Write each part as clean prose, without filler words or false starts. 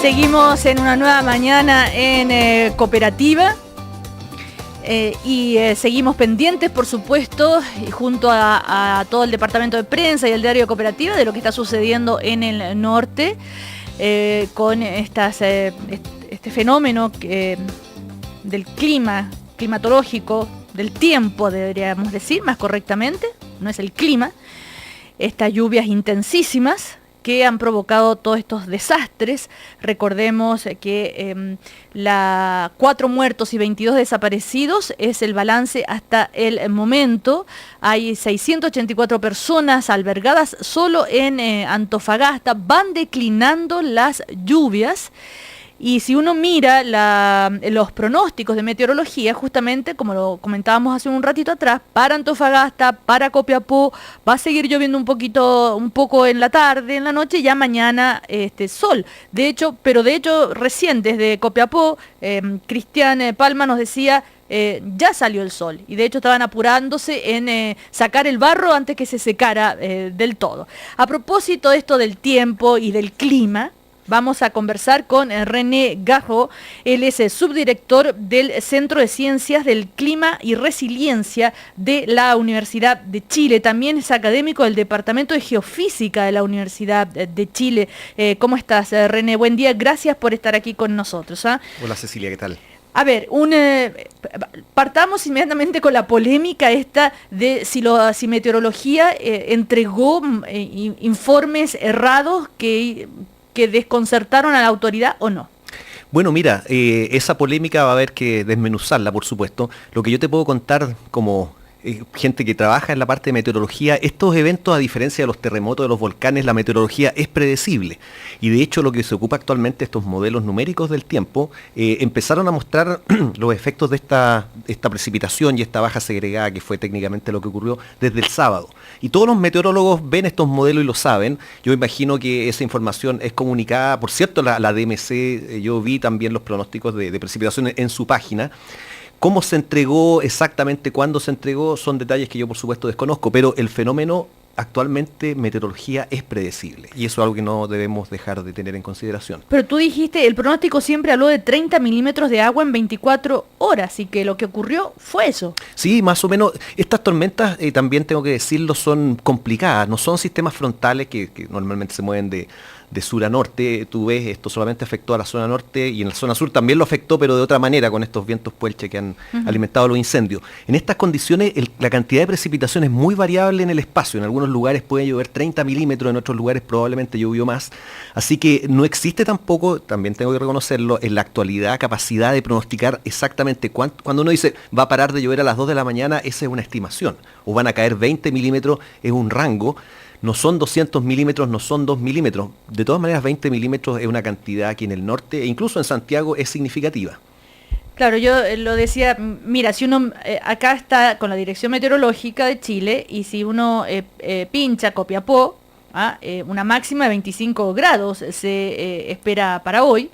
Seguimos en una nueva mañana en Cooperativa y seguimos pendientes, por supuesto, y junto a todo el departamento de prensa y el diario Cooperativa de lo que está sucediendo en el norte con este fenómeno del climatológico, del tiempo, deberíamos decir más correctamente, no es el clima, estas lluvias intensísimas que han provocado todos estos desastres. Recordemos que 4 muertos y 22 desaparecidos es el balance hasta el momento. Hay 684 personas albergadas solo en Antofagasta. Van declinando las lluvias. Y si uno mira los pronósticos de meteorología, justamente como lo comentábamos hace un ratito atrás, para Antofagasta, para Copiapó, va a seguir lloviendo un poco en la tarde, en la noche, ya mañana sol. De hecho, recién desde Copiapó, Cristian Palma nos decía, ya salió el sol, y de hecho estaban apurándose en sacar el barro antes que se secara del todo. A propósito de esto del tiempo y del clima, vamos a conversar con René Garro. Él es el subdirector del Centro de Ciencias del Clima y Resiliencia de la Universidad de Chile. También es académico del Departamento de Geofísica de la Universidad de Chile. ¿Cómo estás, René? Buen día, gracias por estar aquí con nosotros. Hola, Cecilia, ¿qué tal? A ver, partamos inmediatamente con la polémica esta de si Meteorología entregó informes errados que desconcertaron a la autoridad o no. Bueno, mira, esa polémica va a haber que desmenuzarla, por supuesto. Lo que yo te puedo contar como gente que trabaja en la parte de meteorología, estos eventos, a diferencia de los terremotos, de los volcanes, la meteorología es predecible. Y de hecho lo que se ocupa actualmente, estos modelos numéricos del tiempo, empezaron a mostrar los efectos de esta precipitación y esta baja segregada, que fue técnicamente lo que ocurrió desde el sábado. Y todos los meteorólogos ven estos modelos y lo saben. Yo imagino que esa información es comunicada. Por cierto, la DMC, yo vi también los pronósticos de precipitación en su página. Cómo se entregó, exactamente cuándo se entregó, son detalles que yo por supuesto desconozco, pero el fenómeno actualmente, meteorología, es predecible, y eso es algo que no debemos dejar de tener en consideración. Pero tú dijiste, el pronóstico siempre habló de 30 milímetros de agua en 24 horas, y que lo que ocurrió fue eso. Sí, más o menos. Estas tormentas, también tengo que decirlo, son complicadas, no son sistemas frontales que normalmente se mueven de sur a norte. Tú ves, esto solamente afectó a la zona norte, y en la zona sur también lo afectó, pero de otra manera, con estos vientos puelche que han alimentado los incendios. En estas condiciones, la cantidad de precipitación es muy variable en el espacio. En algunos lugares puede llover 30 milímetros, en otros lugares probablemente llovió más. Así que no existe tampoco, también tengo que reconocerlo, en la actualidad capacidad de pronosticar exactamente cuánto. Cuando uno dice va a parar de llover a las 2 de la mañana, esa es una estimación. O van a caer 20 milímetros, es un rango. No son 200 milímetros, no son 2 milímetros. De todas maneras, 20 milímetros es una cantidad que en el norte, e incluso en Santiago, es significativa. Claro, yo lo decía, mira, si uno acá está con la Dirección Meteorológica de Chile, y si uno pincha Copiapó, una máxima de 25 grados se espera para hoy,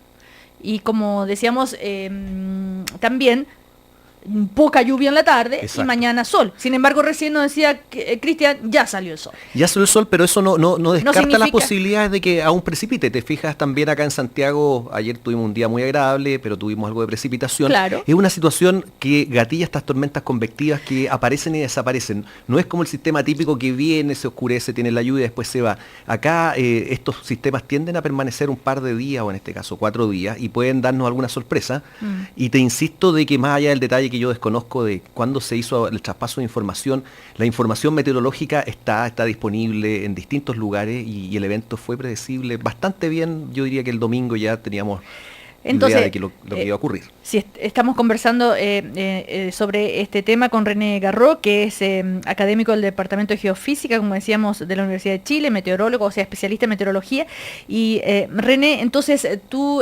y como decíamos, también poca lluvia en la tarde. Exacto. Y mañana sol. Sin embargo, recién nos decía Cristian, ya salió el sol. Ya salió el sol, pero eso no descarta las posibilidades de que aún precipite. Te fijas también acá en Santiago, ayer tuvimos un día muy agradable, pero tuvimos algo de precipitación. Claro. Es una situación que gatilla estas tormentas convectivas que aparecen y desaparecen. No es como el sistema típico que viene, se oscurece, tiene la lluvia y después se va. Acá estos sistemas tienden a permanecer un par de días, o en este caso 4 días, y pueden darnos alguna sorpresa. Y te insisto de que más allá del detalle que yo desconozco de cuándo se hizo el traspaso de información, la información meteorológica está disponible en distintos lugares, y el evento fue predecible bastante bien. Yo diría que el domingo ya teníamos idea de que lo que iba a ocurrir. Sí, estamos conversando sobre este tema con René Garro, que es académico del Departamento de Geofísica, como decíamos, de la Universidad de Chile, meteorólogo, o sea, especialista en meteorología. Y René, entonces, ¿tú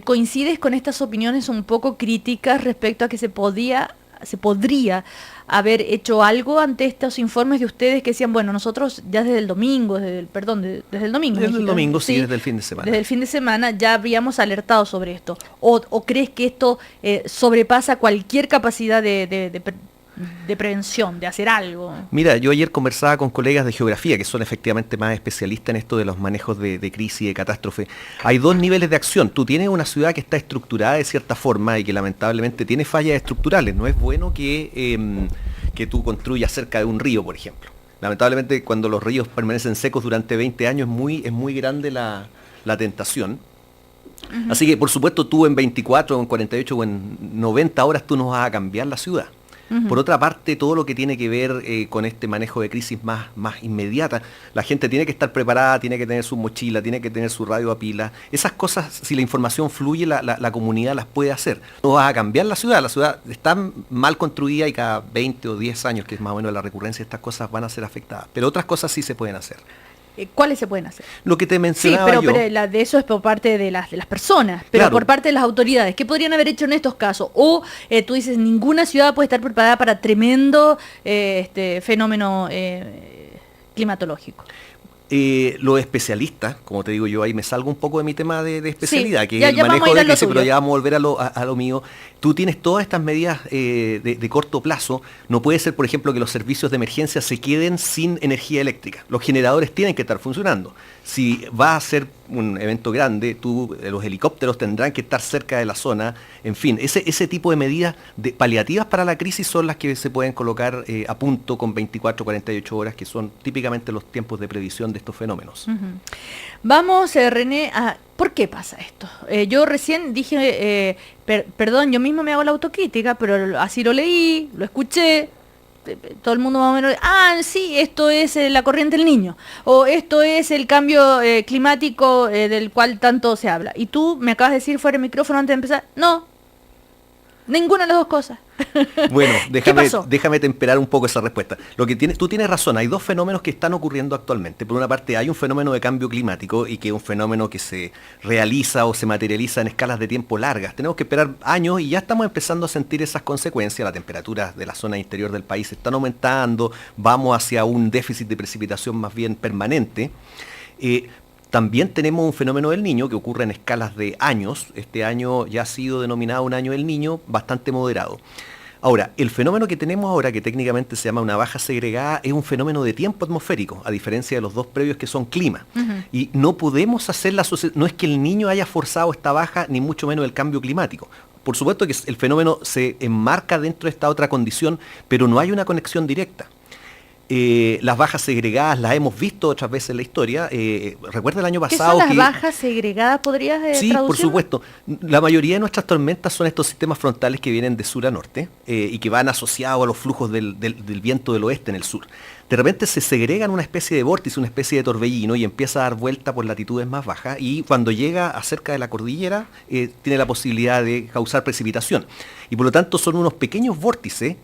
coincides con estas opiniones un poco críticas respecto a que se podría haber hecho algo ante estos informes de ustedes que decían, bueno, nosotros ya desde el domingo, desde el domingo. Desde el domingo, sí, desde el fin de semana. Desde el fin de semana ya habíamos alertado sobre esto. ¿O crees que esto sobrepasa cualquier capacidad de de prevención, de hacer algo? Mira, yo ayer conversaba con colegas de geografía que son efectivamente más especialistas en esto de los manejos de crisis y de catástrofe. Hay dos niveles de acción. Tú tienes una ciudad que está estructurada de cierta forma y que lamentablemente tiene fallas estructurales. No es bueno que tú construyas cerca de un río, por ejemplo. Lamentablemente cuando los ríos permanecen secos durante 20 años es muy grande la tentación. Uh-huh. Así que por supuesto tú en 24, o en 48 o en 90 horas tú no vas a cambiar la ciudad. Uh-huh. Por otra parte, todo lo que tiene que ver con este manejo de crisis más inmediata, la gente tiene que estar preparada, tiene que tener su mochila, tiene que tener su radio a pila. Esas cosas, si la información fluye, la comunidad las puede hacer. No vas a cambiar la ciudad está mal construida y cada 20 o 10 años, que es más o menos la recurrencia, estas cosas van a ser afectadas. Pero otras cosas sí se pueden hacer. ¿Cuáles se pueden hacer? Lo que te mencionaba pero de eso es por parte de las personas, pero claro. Por parte de las autoridades. ¿Qué podrían haber hecho en estos casos? O tú dices, ninguna ciudad puede estar preparada para tremendo fenómeno climatológico. Los especialistas, como te digo yo, ahí me salgo un poco de mi tema de especialidad, sí, que es el manejo de crisis, pero ya vamos a volver a lo mío. Tú tienes todas estas medidas de corto plazo. No puede ser, por ejemplo, que los servicios de emergencia se queden sin energía eléctrica. Los generadores tienen que estar funcionando. Si va a ser un evento grande, los helicópteros tendrán que estar cerca de la zona. En fin, ese tipo de medidas paliativas para la crisis son las que se pueden colocar a punto con 24, 48 horas, que son típicamente los tiempos de previsión de estos fenómenos. Uh-huh. Vamos, René, ¿por qué pasa esto? Yo recién dije, perdón, yo mismo me hago la autocrítica, pero así lo leí, lo escuché. Todo el mundo más o menos, sí, esto es la corriente del Niño, o esto es el cambio climático del cual tanto se habla. Y tú me acabas de decir fuera del micrófono antes de empezar, no, ninguna de las dos cosas. Bueno, déjame temperar un poco esa respuesta. Tú tienes razón, hay dos fenómenos que están ocurriendo actualmente. Por una parte hay un fenómeno de cambio climático y que es un fenómeno que se realiza o se materializa en escalas de tiempo largas. Tenemos que esperar años y ya estamos empezando a sentir esas consecuencias. Las temperaturas de la zona interior del país están aumentando, vamos hacia un déficit de precipitación más bien permanente. También tenemos un fenómeno del Niño que ocurre en escalas de años. Este año ya ha sido denominado un año del Niño bastante moderado. Ahora, el fenómeno que tenemos ahora, que técnicamente se llama una baja segregada, es un fenómeno de tiempo atmosférico, a diferencia de los dos previos que son clima. Uh-huh. Y no podemos hacer no es que el Niño haya forzado esta baja, ni mucho menos el cambio climático. Por supuesto que el fenómeno se enmarca dentro de esta otra condición, pero no hay una conexión directa. Las bajas segregadas las hemos visto otras veces en la historia. Recuerda el año pasado ¿Qué son las bajas segregadas? ¿Podrías Sí, traducir? Por supuesto. La mayoría de nuestras tormentas son estos sistemas frontales que vienen de sur a norte y que van asociados a los flujos del viento del oeste en el sur. De repente se segregan una especie de vórtice, una especie de torbellino y empieza a dar vuelta por latitudes más bajas y cuando llega a cerca de la cordillera tiene la posibilidad de causar precipitación. Y por lo tanto son unos pequeños vórtices.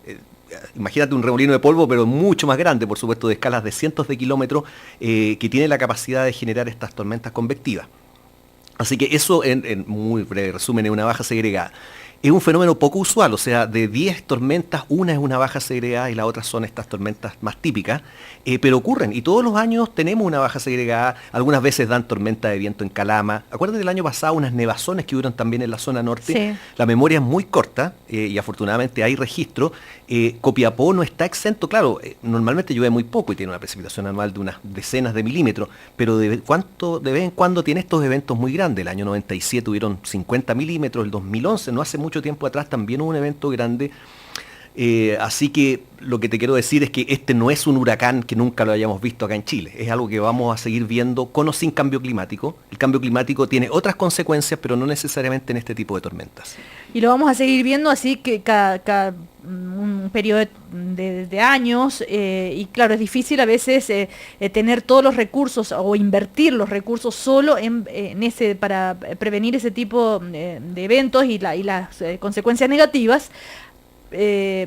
Imagínate un remolino de polvo, pero mucho más grande, por supuesto, de escalas de cientos de kilómetros, que tiene la capacidad de generar estas tormentas convectivas. Así que eso, en muy breve resumen, es una baja segregada. Es un fenómeno poco usual, o sea, de 10 tormentas, una es una baja segregada y las otras son estas tormentas más típicas, pero ocurren y todos los años tenemos una baja segregada, algunas veces dan tormenta de viento en Calama. Acuérdate del año pasado unas nevazones que hubieron también en la zona norte. Sí. La memoria es muy corta y afortunadamente hay registro. Copiapó no está exento, claro, normalmente llueve muy poco y tiene una precipitación anual de unas decenas de milímetros, pero de vez en cuando tiene estos eventos muy grandes. El año 97 hubieron 50 milímetros, el 2011, no hace mucho tiempo atrás, también hubo un evento grande. Así que lo que te quiero decir es que este no es un huracán que nunca lo hayamos visto acá en Chile. Es algo que vamos a seguir viendo con o sin cambio climático. El cambio climático tiene otras consecuencias, pero no necesariamente en este tipo de tormentas. Y lo vamos a seguir viendo así que cada un periodo de años. Y claro, es difícil a veces tener todos los recursos o invertir los recursos solo para prevenir ese tipo de eventos y las consecuencias negativas.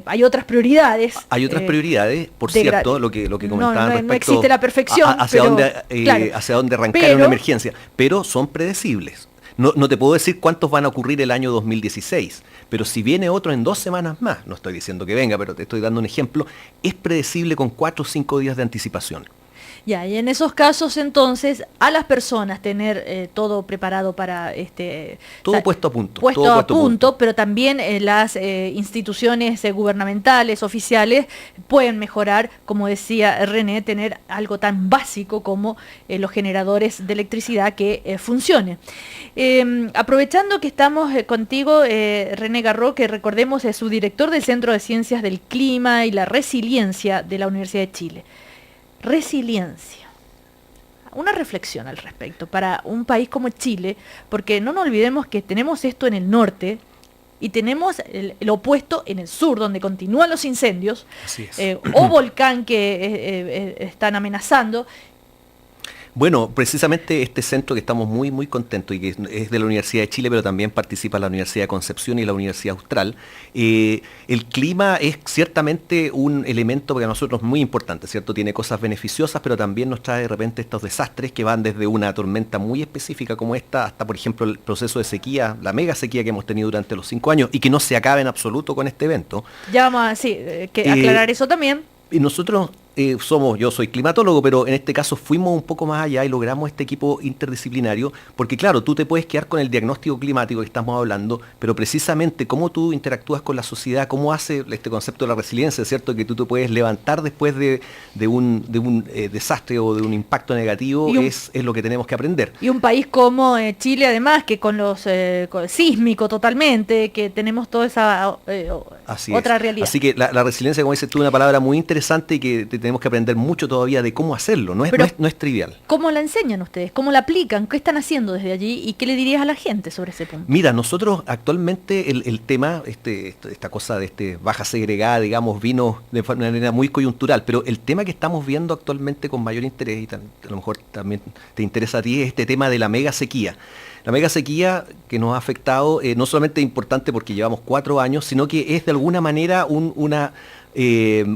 Hay otras prioridades. Hay otras prioridades, por cierto, lo que comentaban respecto no existe la perfección. Hacia dónde arrancar en una emergencia, pero son predecibles. No te puedo decir cuántos van a ocurrir el año 2016, pero si viene otro en 2 semanas más, no estoy diciendo que venga, pero te estoy dando un ejemplo, es predecible con 4 o 5 días de anticipación. Ya, y en esos casos entonces a las personas tener todo preparado para todo puesto a punto. Puesto todo a puesto punto, pero también las instituciones gubernamentales, oficiales, pueden mejorar, como decía René, tener algo tan básico como los generadores de electricidad que funcione. Aprovechando que estamos contigo, René Garró, que recordemos es subdirector del Centro de Ciencias del Clima y la Resiliencia de la Universidad de Chile. Resiliencia. Una reflexión al respecto para un país como Chile, porque no nos olvidemos que tenemos esto en el norte y tenemos el opuesto en el sur, donde continúan los incendios, o volcán que están amenazando. Bueno, precisamente este centro que estamos muy, muy contentos y que es de la Universidad de Chile, pero también participa la Universidad de Concepción y la Universidad Austral, el clima es ciertamente un elemento para nosotros muy importante, ¿cierto? Tiene cosas beneficiosas, pero también nos trae de repente estos desastres que van desde una tormenta muy específica como esta hasta, por ejemplo, el proceso de sequía, la mega sequía que hemos tenido durante los 5 años y que no se acaba en absoluto con este evento. Ya vamos a aclarar eso también. Y nosotros yo soy climatólogo, pero en este caso fuimos un poco más allá y logramos este equipo interdisciplinario, porque claro, tú te puedes quedar con el diagnóstico climático que estamos hablando, pero precisamente cómo tú interactúas con la sociedad, cómo hace este concepto de la resiliencia, ¿cierto? Que tú te puedes levantar después de un desastre o de un impacto negativo, es lo que tenemos que aprender. Y un país como Chile, además, que con los sísmico totalmente, que tenemos toda esa otra realidad. Así que la resiliencia, como dices tú, es una palabra muy interesante y que tenemos que aprender mucho todavía de cómo hacerlo, no es trivial. ¿Cómo la enseñan ustedes? ¿Cómo la aplican? ¿Qué están haciendo desde allí? ¿Y qué le dirías a la gente sobre ese punto? Mira, nosotros actualmente el tema, esta cosa de baja segregada, digamos, vino de manera muy coyuntural, pero el tema que estamos viendo actualmente con mayor interés, y a lo mejor también te interesa a ti, es este tema de la mega sequía. La mega sequía que nos ha afectado, no solamente es importante porque llevamos 4 años, sino que es de alguna manera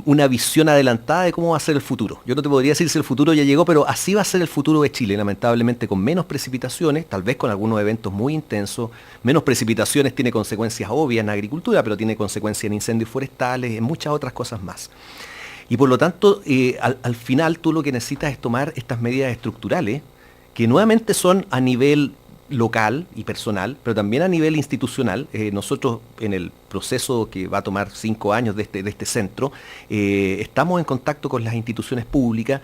una visión adelantada de cómo va a ser el futuro. Yo no te podría decir si el futuro ya llegó, pero así va a ser el futuro de Chile, lamentablemente con menos precipitaciones, tal vez con algunos eventos muy intensos. Menos precipitaciones tiene consecuencias obvias en la agricultura, pero tiene consecuencias en incendios forestales, en muchas otras cosas más. Y por lo tanto, al final tú lo que necesitas es tomar estas medidas estructurales, que nuevamente son a nivel local y personal, pero también a nivel institucional. Nosotros en el proceso que va a tomar 5 años de este centro, estamos en contacto con las instituciones públicas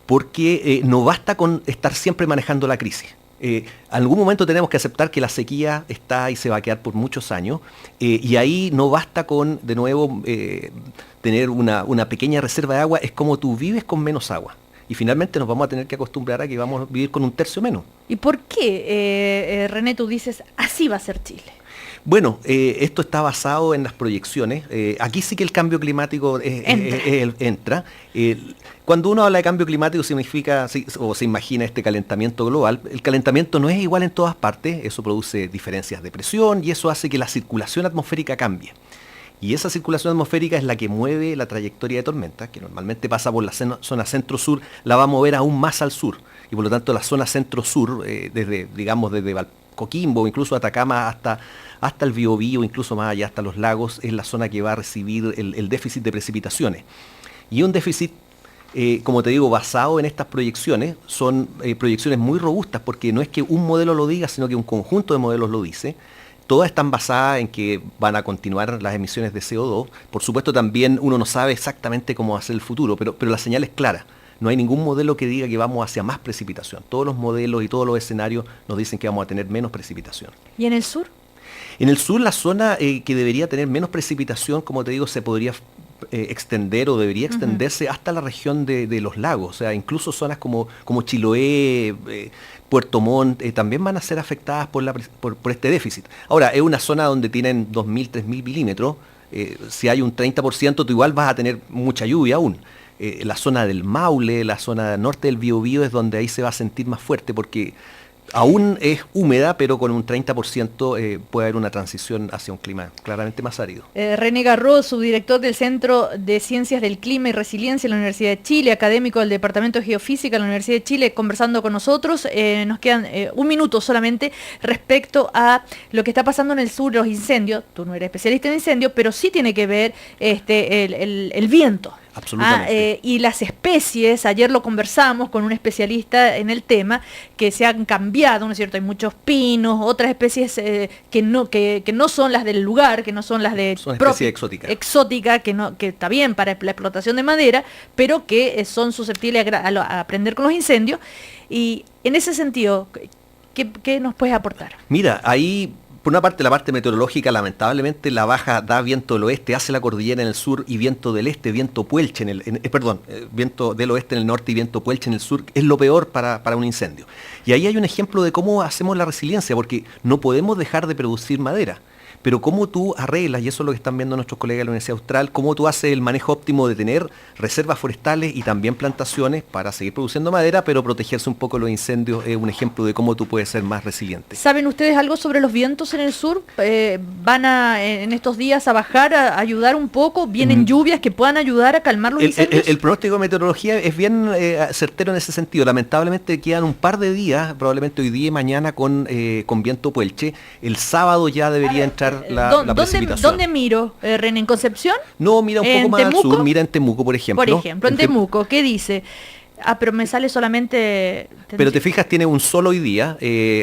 porque no basta con estar siempre manejando la crisis. En algún momento tenemos que aceptar que la sequía está y se va a quedar por muchos años, y ahí no basta con, de nuevo, tener una pequeña reserva de agua. Es como tú vives con menos agua. Y finalmente nos vamos a tener que acostumbrar a que vamos a vivir con 1/3 menos. ¿Y por qué, René, tú dices, así va a ser Chile? Bueno, esto está basado en las proyecciones. Aquí sí que el cambio climático entra. Cuando uno habla de cambio climático significa, o se imagina este calentamiento global. El calentamiento no es igual en todas partes, eso produce diferencias de presión y eso hace que la circulación atmosférica cambie. Y esa circulación atmosférica es la que mueve la trayectoria de tormentas, que normalmente pasa por la zona centro-sur, la va a mover aún más al sur. Y por lo tanto la zona centro-sur, desde Coquimbo, incluso Atacama hasta el Biobío, incluso más allá hasta los lagos, es la zona que va a recibir el déficit de precipitaciones. Y un déficit, como te digo, basado en estas proyecciones, son proyecciones muy robustas, porque no es que un modelo lo diga, sino que un conjunto de modelos lo dice. Todas están basadas en que van a continuar las emisiones de CO2. Por supuesto, también uno no sabe exactamente cómo va a ser el futuro, pero la señal es clara. No hay ningún modelo que diga que vamos hacia más precipitación. Todos los modelos y todos los escenarios nos dicen que vamos a tener menos precipitación. ¿Y en el sur? En el sur, la zona que debería tener menos precipitación, como te digo, se podría extender o debería extenderse hasta la región de los lagos. O sea, incluso zonas como Chiloé, Puerto Montt, también van a ser afectadas por este déficit. Ahora, es una zona donde tienen 2.000, 3.000 milímetros. Si hay un 30%, tú igual vas a tener mucha lluvia aún. La zona del Maule, la zona norte del Biobío es donde ahí se va a sentir más fuerte porque aún es húmeda, pero con un 30% puede haber una transición hacia un clima claramente más árido. René Garró, subdirector del Centro de Ciencias del Clima y Resiliencia en la Universidad de Chile, académico del Departamento de Geofísica en la Universidad de Chile, conversando con nosotros. Nos quedan un minuto solamente respecto a lo que está pasando en el sur, los incendios. Tú no eres especialista en incendios, pero sí tiene que ver el viento. Absolutamente. Y las especies, ayer lo conversamos con un especialista en el tema, que se han cambiado, ¿no es cierto? Hay muchos pinos, otras especies que no son las del lugar, que no son las de son especies exóticas, que está bien para la explotación de madera, pero que son susceptibles a aprender con los incendios. Y en ese sentido, ¿qué nos puedes aportar? Mira, ahí por una parte, la parte meteorológica, lamentablemente, la baja da viento del oeste, hace la cordillera en el sur y viento del este, viento puelche viento del oeste en el norte y viento puelche en el sur, es lo peor para un incendio. Y ahí hay un ejemplo de cómo hacemos la resiliencia, porque no podemos dejar de producir madera. Pero cómo tú arreglas, y eso es lo que están viendo nuestros colegas de la Universidad Austral, cómo tú haces el manejo óptimo de tener reservas forestales y también plantaciones para seguir produciendo madera, pero protegerse un poco de los incendios es un ejemplo de cómo tú puedes ser más resiliente. ¿Saben ustedes algo sobre los vientos en el sur? ¿Van en estos días a bajar, a ayudar un poco? ¿Vienen lluvias que puedan ayudar a calmar los incendios? El pronóstico de meteorología es bien certero en ese sentido. Lamentablemente quedan un par de días, probablemente hoy día y mañana, con viento puelche. El sábado ya debería entrar la precipitación. ¿Dónde miro, René? ¿En Concepción? No, mira un poco más al sur, mira en Temuco, por ejemplo. Por ejemplo, en Temuco, ¿qué dice? Pero me sale solamente... Pero te fijas, tiene un sol hoy día,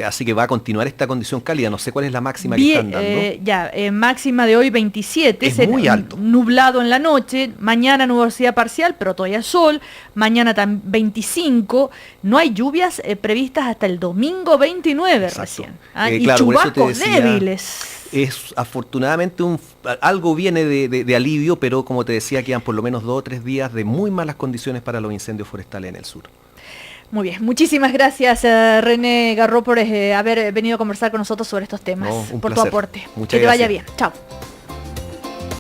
así que va a continuar esta condición cálida. No sé cuál es la máxima que están dando. Máxima de hoy 27. Es muy alto. Nublado en la noche, mañana nubosidad parcial, pero todavía sol. Mañana 25. No hay lluvias previstas hasta el domingo 29. Exacto. Recién. Y claro, chubascos débiles. Afortunadamente algo viene de alivio, pero como te decía, quedan por lo menos 2 o 3 días de muy malas condiciones para los incendios forestales en el sur. Muy bien, muchísimas gracias René Garró por haber venido a conversar con nosotros sobre estos temas, por tu aporte. Muchas gracias. Que te vaya bien. Chao.